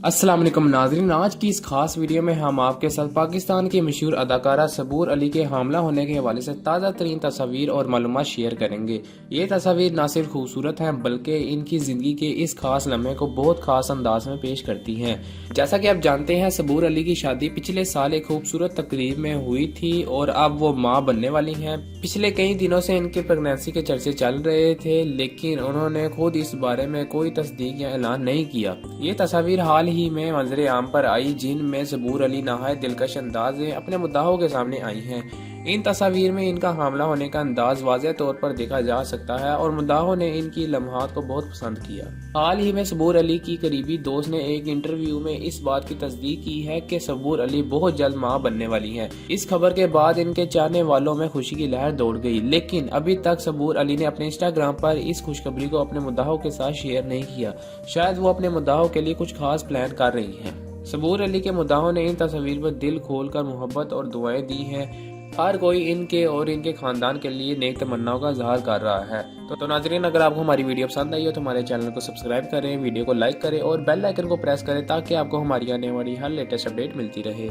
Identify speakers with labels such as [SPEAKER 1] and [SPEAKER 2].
[SPEAKER 1] अस्सलाम वालेकुम नाज़रीन, आज की इस खास वीडियो में हम आपके साथ पाकिस्तान की मशहूर अदाकारा सबूर अली के हमला होने के हवाले से ताज़ा तरीन तस्वीर और मालूमात शेयर करेंगे। ये तस्वीर ना सिर्फ खूबसूरत हैं बल्कि इनकी ज़िंदगी के इस खास लम्हे को बहुत खास अंदाज में पेश करती हैं। जैसा कि आप जानते हैं, सबूर अली की शादी पिछले साल एक खूबसूरत तकरीब में हुई थी और अब वो माँ बनने वाली हैं। पिछले कई दिनों से इनके प्रेगनेंसी के चर्चे चल रहे थे, लेकिन उन्होंने खुद इस बारे में कोई तस्दीक या ऐलान नहीं किया। ये तस्वीर हाल ही में मंजर आम पर आई, जिनमें सबूर अली नहायत दिलकश अंदाज में अपने मुद्दाहों के सामने आई हैं। इन तस्वीर में इनका हमला होने का अंदाज वाज़ेह तौर पर देखा जा सकता है और मुद्दाहों ने इनकी लम्हात को बहुत पसंद किया। हाल ही में सबूर अली की करीबी दोस्त ने एक इंटरव्यू में इस बात की तस्दीक की है कि सबूर अली बहुत जल्द मां बनने वाली हैं। इस खबर के बाद इनके चाहने वालों में खुशी की लहर दौड़ गई, लेकिन अभी तक सबूर अली ने अपने इंस्टाग्राम पर इस खुशखबरी को अपने मुद्दाहों के साथ शेयर नहीं किया। शायद वो अपने मुद्दाहों के लिए कुछ खास प्लान कर रही हैं। सबूर अली के मुद्दाहों ने इन तस्वीर पर दिल खोलकर मोहब्बत और दुआएं दी हैं। हर कोई इनके और इनके खानदान के लिए नेक तमन्नाओं का इज़हार कर रहा है। तो नाज़रीन, अगर आपको हमारी वीडियो पसंद आई हो तो हमारे चैनल को सब्सक्राइब करें, वीडियो को लाइक करें और बेल आइकन को प्रेस करें ताकि आपको हमारी आने वाली हर लेटेस्ट अपडेट मिलती रहे।